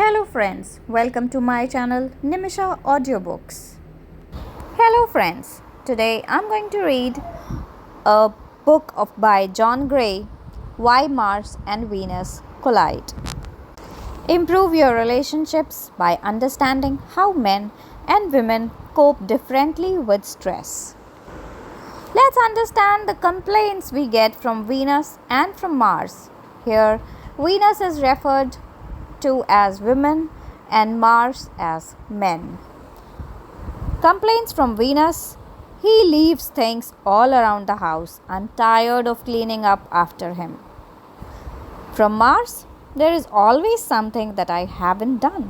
Hello friends, welcome to my channel Nimisha Audiobooks. Hello friends, today I'm going to read a book by John Gray, Why Mars and Venus Collide. Improve your relationships by understanding how men and women cope differently with stress. Let's understand the complaints we get from Venus and from Mars. Here, Venus is referred to as women and Mars as men. Complaints from Venus: he leaves things all around the house. I'm tired of cleaning up after him. From Mars: there is always something that I haven't done.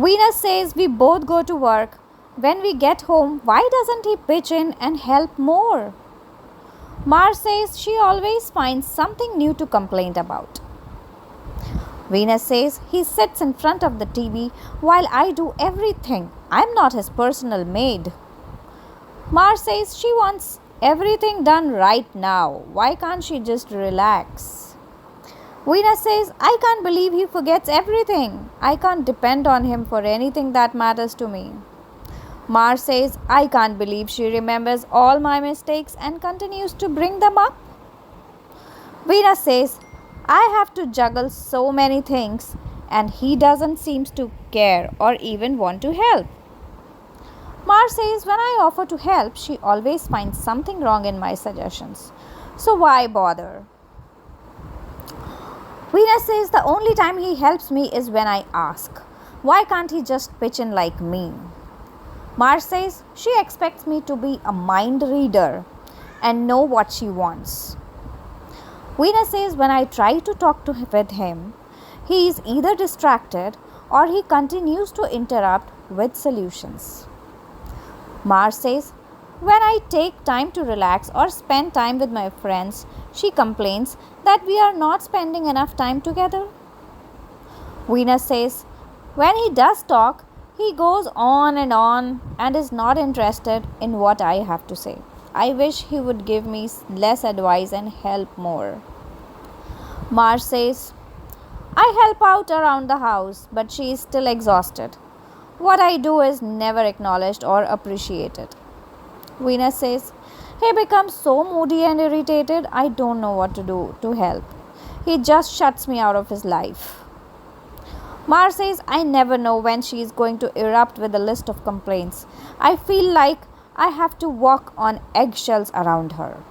Venus says we both go to work. When we get home, why doesn't he pitch in and help more? Mars says she always finds something new to complain about. Venus says he sits in front of the TV while I do everything. I'm not his personal maid. Mars says she wants everything done right now. Why can't she just relax? Venus says I can't believe he forgets everything. I can't depend on him for anything that matters to me. Mars says I can't believe she remembers all my mistakes and continues to bring them up. Venus says I have to juggle so many things and he doesn't seem to care or even want to help. Mars says when I offer to help, she always finds something wrong in my suggestions. So why bother? Venus says the only time he helps me is when I ask. Why can't he just pitch in like me? Mars says she expects me to be a mind reader and know what she wants. Venus says when I try to talk with him, he is either distracted or he continues to interrupt with solutions. Mars says when I take time to relax or spend time with my friends, she complains that we are not spending enough time together. Venus says when he does talk, he goes on and is not interested in what I have to say. I wish he would give me less advice and help more. Mars says, I help out around the house, but she is still exhausted. What I do is never acknowledged or appreciated. Venus says, he becomes so moody and irritated, I don't know what to do to help. He just shuts me out of his life. Mars says, I never know when she is going to erupt with a list of complaints. I feel like I have to walk on eggshells around her.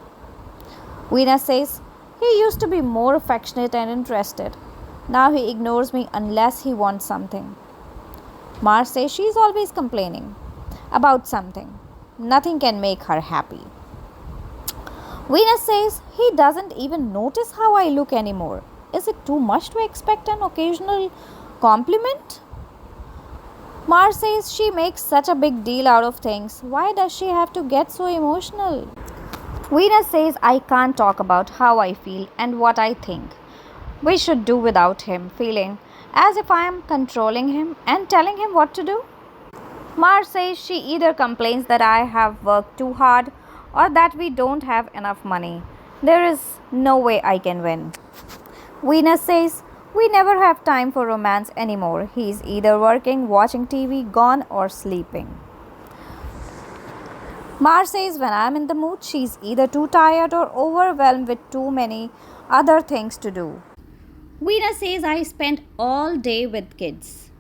Venus says, he used to be more affectionate and interested. Now he ignores me unless he wants something. Mars says she is always complaining about something. Nothing can make her happy. Venus says he doesn't even notice how I look anymore. Is it too much to expect an occasional compliment? Mars says she makes such a big deal out of things. Why does she have to get so emotional? Venus says I can't talk about how I feel and what I think we should do without him feeling as if I am controlling him and telling him what to do. Mars says she either complains that I have worked too hard or that we don't have enough money. There is no way I can win. Venus says we never have time for romance anymore. He is either working, watching TV, gone, or sleeping. Mars says when I am in the mood, she is either too tired or overwhelmed with too many other things to do. Venus says I spend all day with kids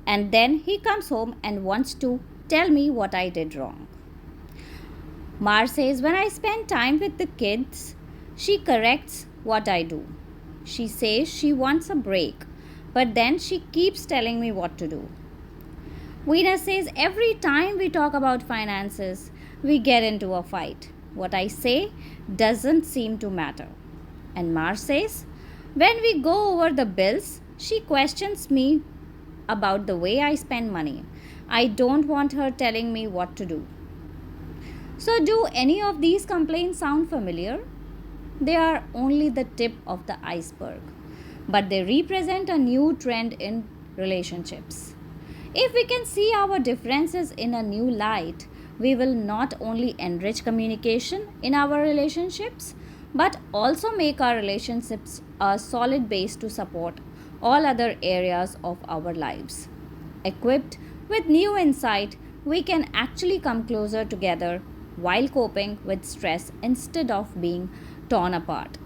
and then he comes home and wants to tell me what I did wrong. Mars says when I spend time with the kids, she corrects what I do. She says she wants a break, but then she keeps telling me what to do. Venus says every time we talk about finances, we get into a fight. What I say doesn't seem to matter. And Mars says when we go over the bills, she questions me about the way I spend money. I don't want her telling me what to do. So, do any of these complaints sound familiar? They are only the tip of the iceberg, but they represent a new trend in relationships. If we can see our differences in a new light, we will not only enrich communication in our relationships, but also make our relationships a solid base to support all other areas of our lives. Equipped with new insight, we can actually come closer together while coping with stress instead of being torn apart.